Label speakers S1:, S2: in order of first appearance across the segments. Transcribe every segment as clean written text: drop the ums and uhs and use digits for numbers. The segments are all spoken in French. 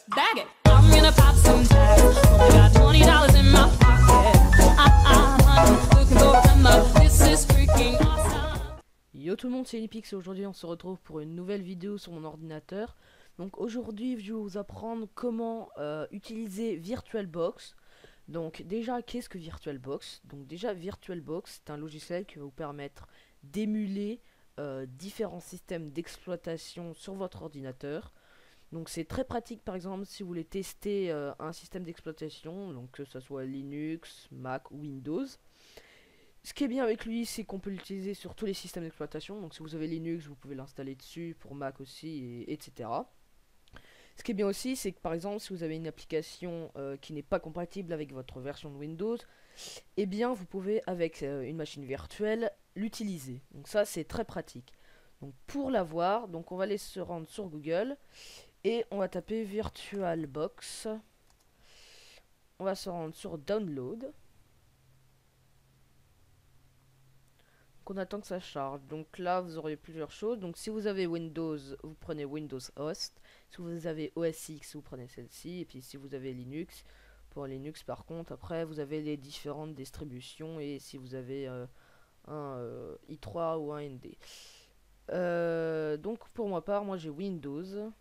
S1: Bag it. I'm gonna pop some tags. Only got $20 in my pocket. Honey, looking for a come up. This is freaking awesome.
S2: Yo tout le monde, c'est Lipix et aujourd'hui on se retrouve pour une nouvelle vidéo sur mon ordinateur. Donc aujourd'hui je vais vous apprendre comment utiliser VirtualBox. Donc déjà, qu'est-ce que VirtualBox? Donc déjà, VirtualBox c'est un logiciel qui va vous permettre d'émuler différents systèmes d'exploitation sur votre ordinateur. Donc c'est très pratique, par exemple si vous voulez tester un système d'exploitation, donc que ce soit Linux, Mac ou Windows. Ce qui est bien avec lui, c'est qu'on peut l'utiliser sur tous les systèmes d'exploitation. Donc si vous avez Linux, vous pouvez l'installer dessus, pour Mac aussi, etc. Ce qui est bien aussi, c'est que par exemple, si vous avez une application qui n'est pas compatible avec votre version de Windows, eh bien vous pouvez avec une machine virtuelle l'utiliser. Donc ça, c'est très pratique. Donc pour l'avoir, donc on va aller se rendre sur Google et on va taper VirtualBox. On va se rendre sur Download. Donc on attend que ça charge. Donc là, vous aurez plusieurs choses. Donc si vous avez Windows, vous prenez Windows Host. Si vous avez OS X, vous prenez celle-ci. Et puis si vous avez Linux, pour Linux par contre, après vous avez les différentes distributions. Et si vous avez un i3 ou un ND. Donc pour ma part, moi j'ai Windows.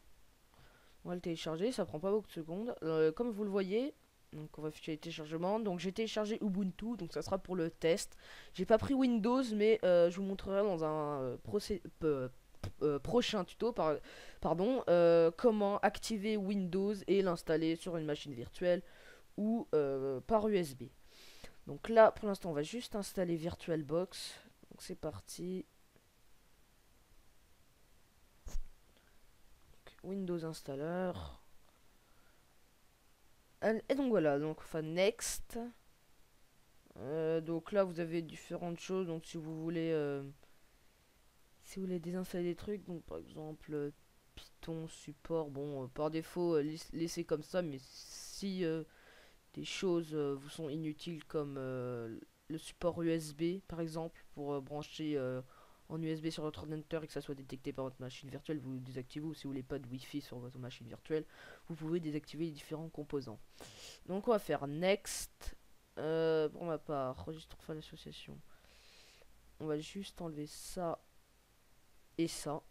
S2: On va le télécharger, ça prend pas beaucoup de secondes. Comme vous le voyez, donc on va afficher les téléchargements. Donc j'ai téléchargé Ubuntu, donc ça sera pour le test. J'ai pas pris Windows, mais je vous montrerai dans un prochain tuto, comment activer Windows et l'installer sur une machine virtuelle ou par USB. Donc là, pour l'instant, on va juste installer VirtualBox. Donc c'est parti. Windows Installer. Et donc voilà, donc enfin next. Donc là vous avez différentes choses. Donc si vous voulez désinstaller des trucs, donc par exemple Python support, bon par défaut laissez comme ça, mais si des choses vous sont inutiles comme le support USB par exemple pour brancher en USB sur votre ordinateur et que ça soit détecté par votre machine virtuelle, vous le désactivez. Ou si vous voulez pas de Wi-Fi sur votre machine virtuelle, vous pouvez désactiver les différents composants. Donc on va faire next. Pour ma part, registre fin d'association. On va juste enlever ça et ça,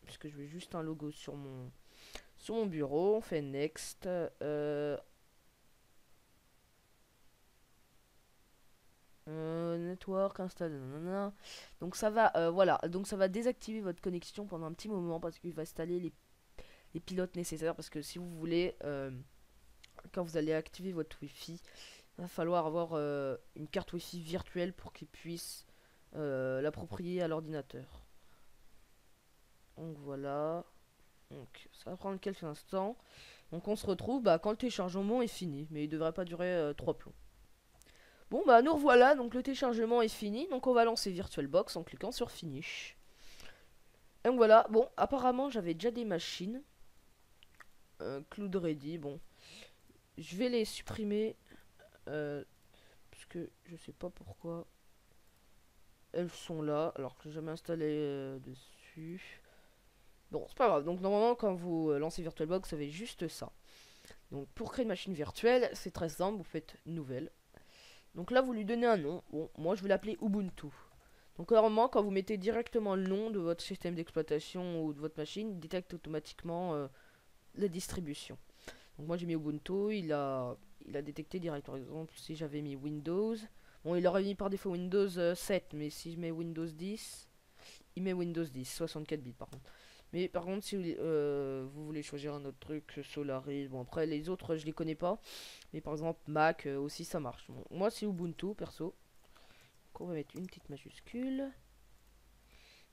S2: puisque je veux juste un logo sur mon bureau. On fait next. Network install, nanana. Donc ça va voilà, donc ça va désactiver votre connexion pendant un petit moment parce qu'il va installer les pilotes nécessaires. Parce que si vous voulez quand vous allez activer votre Wi-Fi, il va falloir avoir une carte Wi-Fi virtuelle pour qu'il puisse l'approprier à l'ordinateur. Donc voilà, donc ça va prendre quelques instants. Donc on se retrouve quand le téléchargement est fini, mais il devrait pas durer 3 plombs. Bon nous revoilà, donc le téléchargement est fini, donc on va lancer VirtualBox en cliquant sur Finish. Et donc voilà, bon apparemment j'avais déjà des machines Cloud Ready, bon je vais les supprimer parce que je sais pas pourquoi elles sont là alors que j'ai jamais installé dessus. Bon c'est pas grave, donc normalement quand vous lancez VirtualBox vous avez juste ça. Donc pour créer une machine virtuelle c'est très simple, vous faites nouvelle. Donc là vous lui donnez un nom. Bon moi je vais l'appeler Ubuntu. Donc normalement quand vous mettez directement le nom de votre système d'exploitation ou de votre machine, il détecte automatiquement la distribution. Donc moi j'ai mis Ubuntu, il a détecté direct. Par exemple si j'avais mis Windows, bon il aurait mis par défaut Windows 7, mais si je mets Windows 10, il met Windows 10, 64 bits par contre. Mais par contre si vous voulez choisir un autre truc, Solaris, bon après les autres je les connais pas. Mais par exemple Mac aussi ça marche. Bon, moi c'est Ubuntu perso. Donc on va mettre une petite majuscule.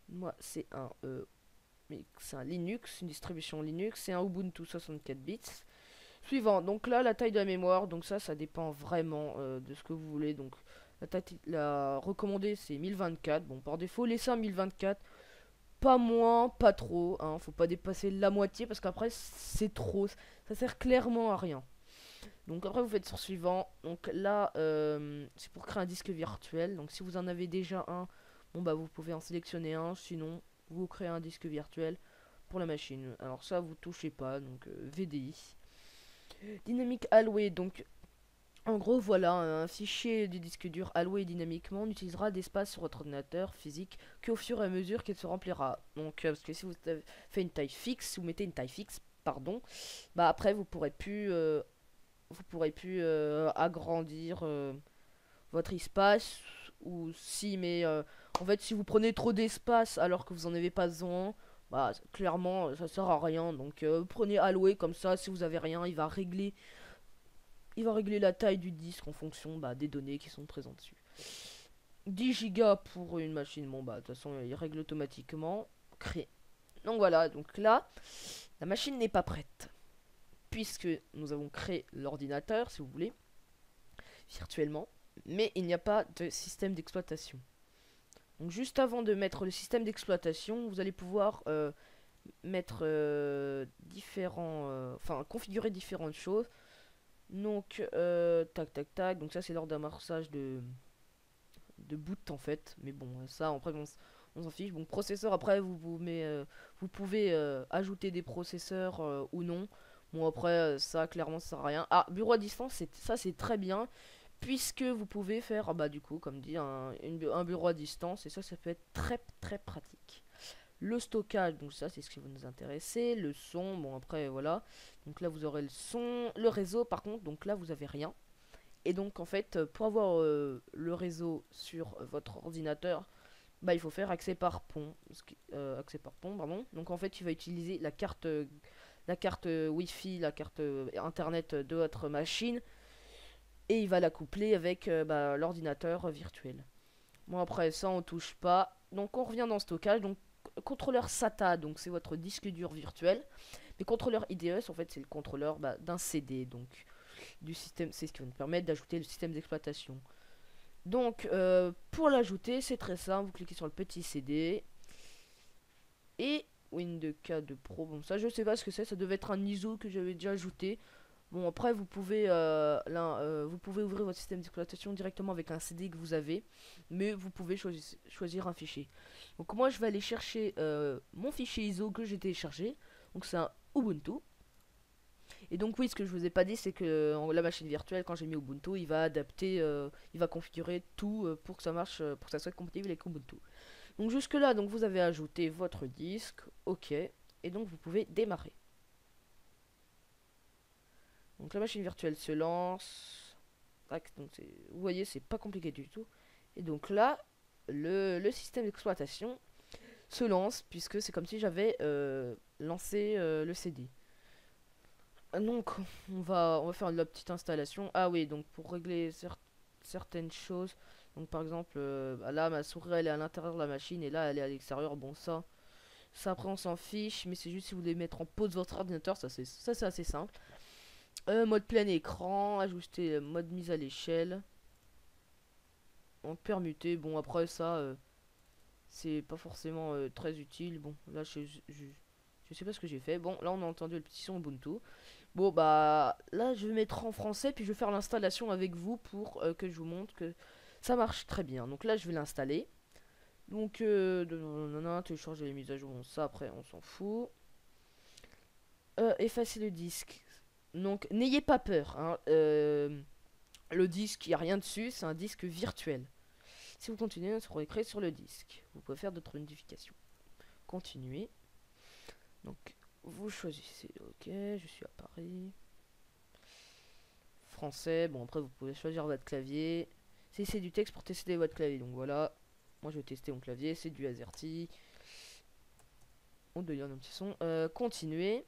S2: Moi c'est un Linux, une distribution Linux, c'est un Ubuntu 64 bits. Suivant, donc là la taille de la mémoire, donc ça dépend vraiment de ce que vous voulez. Donc la recommandée c'est 1024. Bon par défaut laissez un 1024. Pas moins, pas trop, hein, faut pas dépasser la moitié parce qu'après c'est trop, ça sert clairement à rien. Donc après vous faites sur suivant. Donc là c'est pour créer un disque virtuel. Donc si vous en avez déjà un, bon vous pouvez en sélectionner un. Sinon vous créez un disque virtuel. pour la machine. Alors ça, vous touchez pas, donc VDI. Dynamic alloué, donc en gros, voilà, un fichier du disque dur alloué dynamiquement n'utilisera d'espace sur votre ordinateur physique qu'au fur et à mesure qu'il se remplira. Donc, parce que si vous avez fait une taille fixe, si vous mettez une taille fixe, pardon, bah après vous pourrez plus agrandir votre espace ou si, mais en fait, si vous prenez trop d'espace alors que vous en avez pas besoin, bah clairement, ça sert à rien. Donc, prenez alloué comme ça, si vous avez rien, il va régler la taille du disque en fonction bah, des données qui sont présentes dessus. 10 Go pour une machine, bon bah de toute façon il règle automatiquement. Créer. Donc voilà, donc là, la machine n'est pas prête. Puisque nous avons créé l'ordinateur, si vous voulez, virtuellement, mais il n'y a pas de système d'exploitation. Donc juste avant de mettre le système d'exploitation, vous allez pouvoir mettre configurer différentes choses. Donc, tac tac tac, donc ça c'est lors d'amorçage de boot en fait, mais bon, ça après on s'en fiche. Bon, processeur, après vous pouvez ajouter des processeurs ou non. Bon, après ça clairement ça sert à rien. Ah, bureau à distance, ça c'est très bien, puisque vous pouvez faire, bah du coup, comme dit, un bureau à distance, et ça peut être très très pratique. Le stockage, donc ça c'est ce qui va nous intéresser. Le son, bon après voilà. Donc là vous aurez le son. Le réseau par contre, donc là vous avez rien. Et donc en fait pour avoir le réseau sur votre ordinateur, bah il faut faire accès par pont. Accès par pont, pardon. Donc en fait il va utiliser la carte Wi-Fi, la carte internet de votre machine. Et il va la coupler avec l'ordinateur virtuel. Bon après ça on touche pas. Donc on revient dans le stockage. Donc contrôleur SATA, donc c'est votre disque dur virtuel. Mais contrôleur IDE, en fait, c'est le contrôleur d'un CD, donc du système. C'est ce qui va nous permettre d'ajouter le système d'exploitation. Donc, pour l'ajouter, c'est très simple. Vous cliquez sur le petit CD et Windows K2 Pro. Bon, ça, je sais pas ce que c'est. Ça devait être un ISO que j'avais déjà ajouté. Bon, après, vous pouvez ouvrir votre système d'exploitation directement avec un CD que vous avez, mais vous pouvez choisir un fichier. Donc moi, je vais aller chercher mon fichier ISO que j'ai téléchargé. Donc c'est un Ubuntu. Et donc oui, ce que je vous ai pas dit, c'est que la machine virtuelle, quand j'ai mis Ubuntu, il va adapter, il va configurer tout pour que ça marche, pour que ça soit compatible avec Ubuntu. Donc jusque là, donc vous avez ajouté votre disque, ok, et donc vous pouvez démarrer. Donc la machine virtuelle se lance. Tac, donc vous voyez, c'est pas compliqué du tout. Et donc là, le système d'exploitation se lance, puisque c'est comme si j'avais lancé le CD. Donc on va faire la petite installation. Ah oui, donc pour régler certaines choses. Donc par exemple, là ma souris elle est à l'intérieur de la machine et là elle est à l'extérieur. Bon ça après on s'en fiche, mais c'est juste si vous voulez mettre en pause votre ordinateur, ça c'est assez simple. Mode plein écran, ajuster mode mise à l'échelle. En permuter, bon après ça c'est pas forcément très utile. Bon là je sais pas ce que j'ai fait. Bon là on a entendu le petit son Ubuntu. Bon bah là je vais mettre en français puis je vais faire l'installation avec vous pour que je vous montre que ça marche très bien. Donc là je vais l'installer. Donc télécharger les mises à jour, bon, ça après on s'en fout. Effacer le disque. Donc n'ayez pas peur, hein. Le disque, il n'y a rien dessus, c'est un disque virtuel. Si vous continuez, ça sera écrit sur le disque. Vous pouvez faire d'autres modifications. Continuer. Donc vous choisissez, ok, je suis à Paris. Français, bon après vous pouvez choisir votre clavier. Si c'est du texte pour tester votre clavier, donc voilà. Moi je vais tester mon clavier, c'est du AZERTY. On doit y avoir un petit son. Continuer.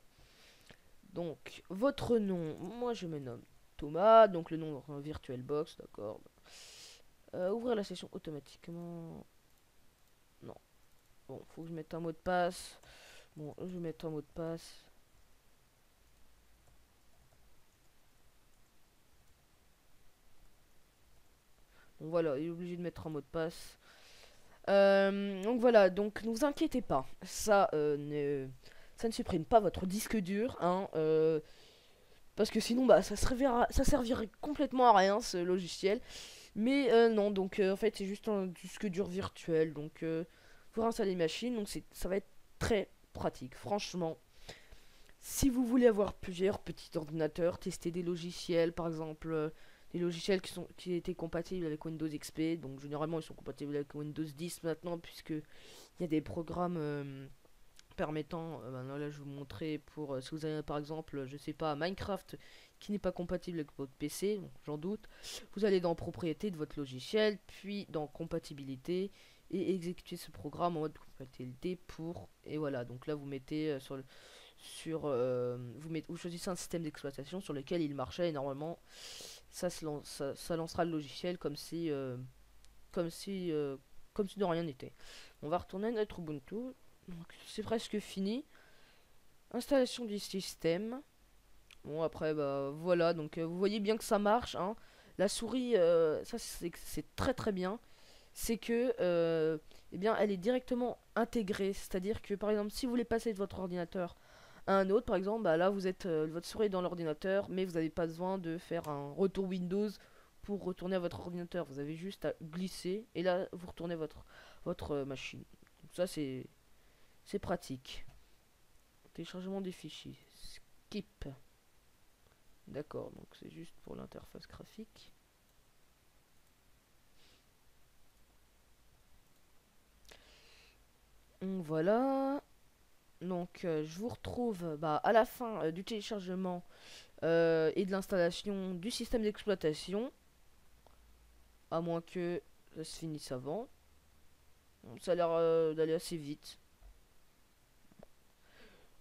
S2: Donc votre nom, moi je me nomme Thomas, donc le nom VirtualBox, d'accord. Ouvrir la session automatiquement. Non. Bon, faut que je mette un mot de passe. Bon, je vais mettre un mot de passe. Bon voilà, il est obligé de mettre un mot de passe. Donc voilà, donc ne vous inquiétez pas. Ça ne supprime pas votre disque dur, hein. Parce que sinon, bah, ça servirait complètement à rien, ce logiciel. Mais non, donc en fait, c'est juste un disque dur virtuel. Donc, pour installer une machine, donc ça va être très pratique. Franchement, si vous voulez avoir plusieurs petits ordinateurs, tester des logiciels, par exemple, des logiciels qui étaient compatibles avec Windows XP. Donc généralement, ils sont compatibles avec Windows 10 maintenant, puisque il y a des programmes permettant, maintenant là je vais vous montrer pour si vous avez par exemple, je sais pas, Minecraft qui n'est pas compatible avec votre PC, donc j'en doute, vous allez dans propriété de votre logiciel, puis dans compatibilité et exécuter ce programme en mode compatibilité pour, et voilà, donc là vous mettez vous choisissez un système d'exploitation sur lequel il marchait et normalement ça lancera le logiciel comme si comme si de rien n'était. On va retourner à notre Ubuntu. Donc c'est presque fini. Installation du système. Bon après bah voilà, donc vous voyez bien que ça marche, hein. La souris, ça c'est très très bien. C'est que eh bien elle est directement intégrée. C'est-à-dire que par exemple si vous voulez passer de votre ordinateur à un autre, par exemple, bah là vous êtes votre souris est dans l'ordinateur, mais vous n'avez pas besoin de faire un retour Windows pour retourner à votre ordinateur. Vous avez juste à glisser et là vous retournez votre machine. Donc ça c'est pratique. Téléchargement des fichiers. Skip. D'accord, donc c'est juste pour l'interface graphique. Voilà. Donc je vous retrouve à la fin du téléchargement et de l'installation du système d'exploitation. À moins que ça se finisse avant. Ça a l'air d'aller assez vite.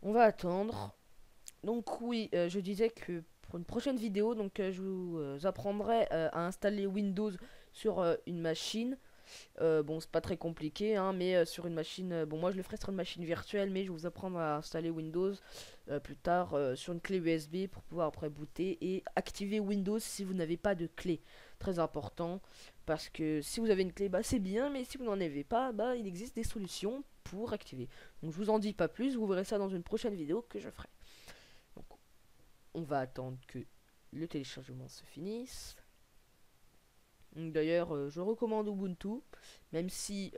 S2: On va attendre. Donc oui, je disais que pour une prochaine vidéo, donc je vous apprendrai à installer Windows sur une machine. Bon, c'est pas très compliqué, hein, mais sur une machine, bon, moi je le ferai sur une machine virtuelle, mais je vais vous apprendre à installer Windows plus tard sur une clé USB pour pouvoir après booter et activer Windows si vous n'avez pas de clé. Très important, parce que si vous avez une clé, bah c'est bien, mais si vous n'en avez pas, bah il existe des solutions pour activer. Donc je vous en dis pas plus, vous verrez ça dans une prochaine vidéo que je ferai. Donc on va attendre que le téléchargement se finisse. D'ailleurs, je recommande Ubuntu, même si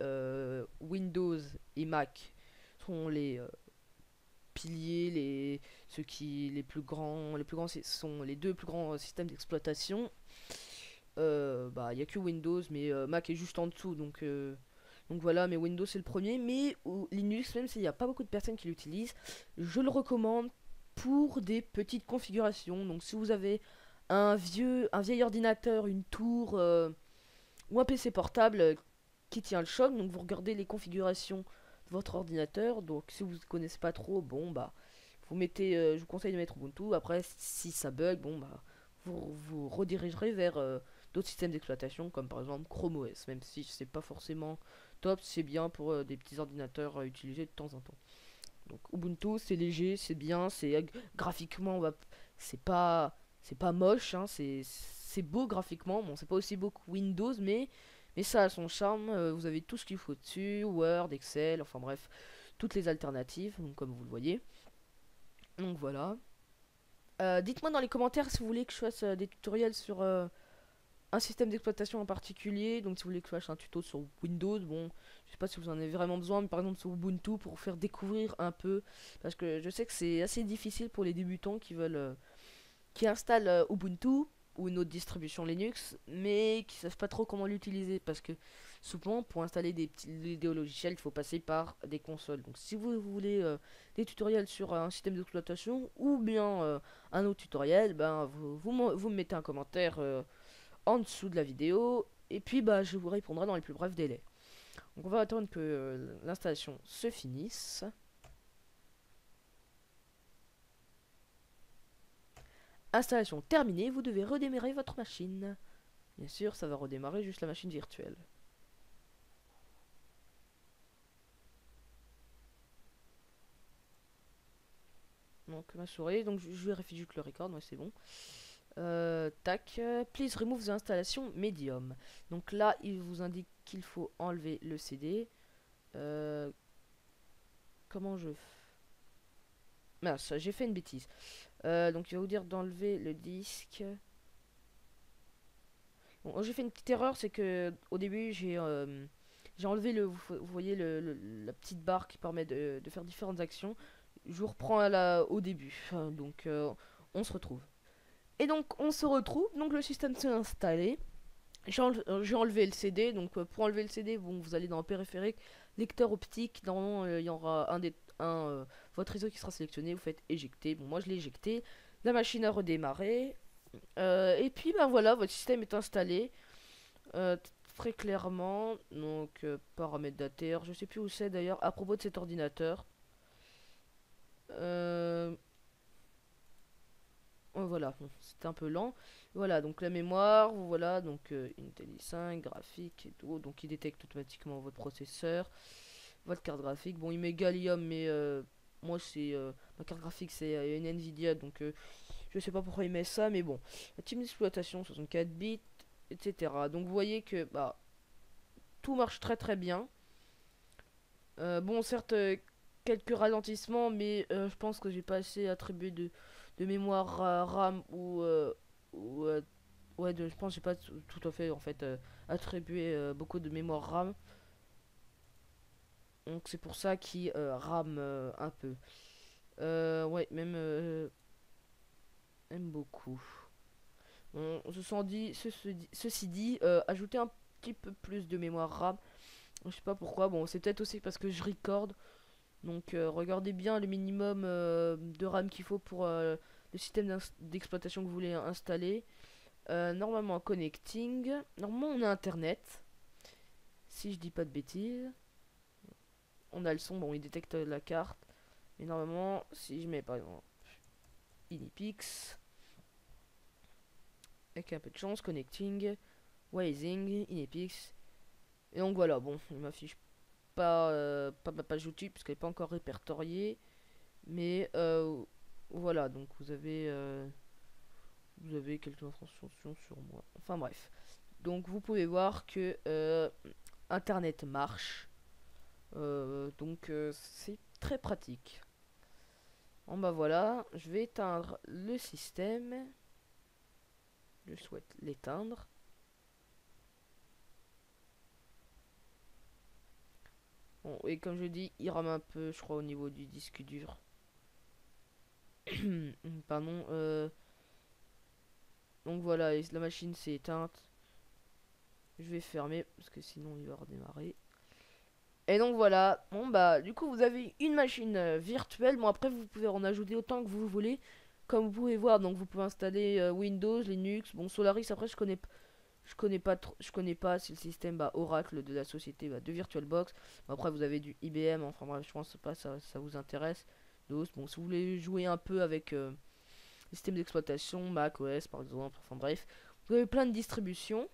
S2: Windows et Mac sont les piliers, les plus grands sont les deux plus grands systèmes d'exploitation. Bah, il n'y a que Windows, mais Mac est juste en dessous, donc voilà. Mais Windows c'est le premier, mais Linux, même s'il n'y a pas beaucoup de personnes qui l'utilisent, je le recommande pour des petites configurations. Donc si vous avez un vieil ordinateur, une tour ou un PC portable qui tient le choc, donc vous regardez les configurations de votre ordinateur. Donc si vous ne connaissez pas trop, bon bah vous mettez, je vous conseille de mettre Ubuntu. Après si ça bug, bon bah vous redirigerez vers d'autres systèmes d'exploitation comme par exemple Chrome OS, même si c'est pas forcément top, c'est bien pour des petits ordinateurs à utiliser de temps en temps. Donc Ubuntu c'est léger, c'est bien, c'est graphiquement c'est pas moche, hein, c'est beau graphiquement. Bon, c'est pas aussi beau que Windows, mais ça a son charme. Vous avez tout ce qu'il faut dessus, Word, Excel, enfin bref, toutes les alternatives, donc, comme vous le voyez. Donc voilà. Dites-moi dans les commentaires si vous voulez que je fasse des tutoriels sur un système d'exploitation en particulier. Donc si vous voulez que je fasse un tuto sur Windows, bon, je sais pas si vous en avez vraiment besoin, mais par exemple sur Ubuntu pour vous faire découvrir un peu, parce que je sais que c'est assez difficile pour les débutants qui installent Ubuntu ou une autre distribution Linux, mais qui savent pas trop comment l'utiliser, parce que souvent pour installer des logiciels, il faut passer par des consoles. Donc si vous voulez des tutoriels sur un système d'exploitation ou bien un autre tutoriel, ben vous me mettez un commentaire en dessous de la vidéo, et puis bah je vous répondrai dans les plus brefs délais. Donc on va attendre que l'installation se finisse. Installation terminée, vous devez redémarrer votre machine. Bien sûr, ça va redémarrer juste la machine virtuelle. Donc ma souris, donc je vérifie juste le record, ouais c'est bon. Tac, please remove the installation medium. Donc là, il vous indique qu'il faut enlever le CD. Comment je... Mince, j'ai fait une bêtise. Donc il va vous dire d'enlever le disque. Bon, j'ai fait une petite erreur, c'est que au début j'ai j'ai enlevé vous voyez la petite barre qui permet de faire différentes actions. Je vous reprends au début. Donc on se retrouve. Et donc on se retrouve, donc le système s'est installé. J'ai enlevé le CD, donc pour enlever le CD, bon, vous allez dans le périphérique, lecteur optique, normalement il y aura votre réseau qui sera sélectionné, vous faites éjecter, bon moi je l'ai éjecté, la machine a redémarré, et puis ben voilà, votre système est installé, très clairement, donc paramètres d'ATR, je sais plus où c'est d'ailleurs, à propos de cet ordinateur, voilà, bon, c'était un peu lent. Voilà, donc la mémoire, voilà, donc Intel i5, graphique et tout. Donc il détecte automatiquement votre processeur, votre carte graphique. Bon, il met Gallium, mais moi, ma carte graphique, c'est une Nvidia, donc je sais pas pourquoi il met ça, mais bon. La team d'exploitation, 64 bits, etc. Donc vous voyez que bah, tout marche très très bien. Bon, certes, quelques ralentissements, mais je pense que j'ai pas assez attribué de mémoire RAM ouais, je pense que j'ai pas tout à fait en fait attribué beaucoup de mémoire RAM. Donc c'est pour ça qu'il rame un peu. Ouais, même beaucoup. Bon, ceci dit, ajouter un petit peu plus de mémoire RAM. Je sais pas pourquoi. Bon, c'est peut-être aussi parce que je recorde. Donc regardez bien le minimum de RAM qu'il faut pour le système d'exploitation que vous voulez installer. Normalement connecting. Normalement on a internet. Si je dis pas de bêtises. On a le son, bon il détecte la carte. Mais normalement si je mets par exemple Inipix. Avec un peu de chance, connecting. Wazing, Inipix. Et donc voilà, bon, il m'affiche pas ma page YouTube parce qu'elle n'est pas encore répertoriée. Mais voilà, donc vous avez quelques informations sur moi. Enfin bref. Donc vous pouvez voir que Internet marche. Donc c'est très pratique. Bon bah voilà, je vais éteindre le système. Je souhaite l'éteindre. Bon, et comme je dis, il rame un peu, je crois, au niveau du disque dur. Pardon. Donc voilà, la machine s'est éteinte. Je vais fermer parce que sinon il va redémarrer. Et donc voilà, bon bah du coup vous avez une machine virtuelle. Bon après vous pouvez en ajouter autant que vous voulez. Comme vous pouvez voir, donc vous pouvez installer Windows, Linux, bon Solaris après je connais pas si le système Oracle de la société de VirtualBox. Bon, après vous avez du IBM, enfin bref je pense pas ça vous intéresse. Bon si vous voulez jouer un peu avec les systèmes d'exploitation, Mac OS par exemple, enfin bref, vous avez plein de distributions.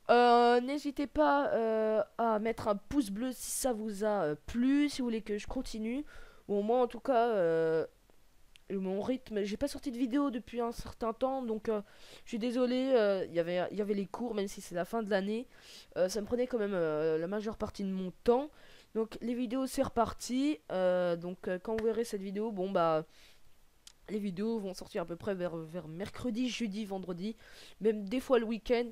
S2: N'hésitez pas à mettre un pouce bleu si ça vous a plu, si vous voulez que je continue. Bon moi en tout cas mon rythme, j'ai pas sorti de vidéo depuis un certain temps, donc je suis désolé, il y avait les cours, même si c'est la fin de l'année, ça me prenait quand même la majeure partie de mon temps. Donc les vidéos c'est reparti, donc quand vous verrez cette vidéo, bon bah les vidéos vont sortir à peu près vers mercredi, jeudi, vendredi, même des fois le week-end.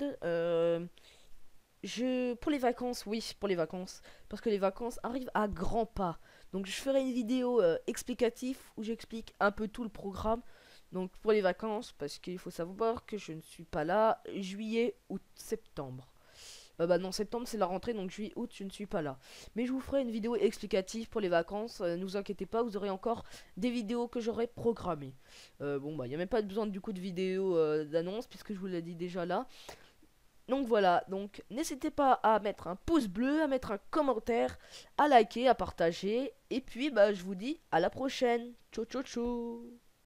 S2: Pour les vacances, oui, pour les vacances, parce que les vacances arrivent à grands pas. Donc je ferai une vidéo explicative où j'explique un peu tout le programme. Donc pour les vacances, parce qu'il faut savoir que je ne suis pas là juillet, août, septembre. Bah non, septembre c'est la rentrée, donc juillet, août je ne suis pas là. Mais je vous ferai une vidéo explicative pour les vacances, ne vous inquiétez pas, vous aurez encore des vidéos que j'aurai programmées. Bon bah il n'y a même pas besoin du coup de vidéo d'annonce, puisque je vous l'ai dit déjà là. Donc voilà, donc n'hésitez pas à mettre un pouce bleu, à mettre un commentaire, à liker, à partager. Et puis bah je vous dis à la prochaine. Ciao ciao ciao.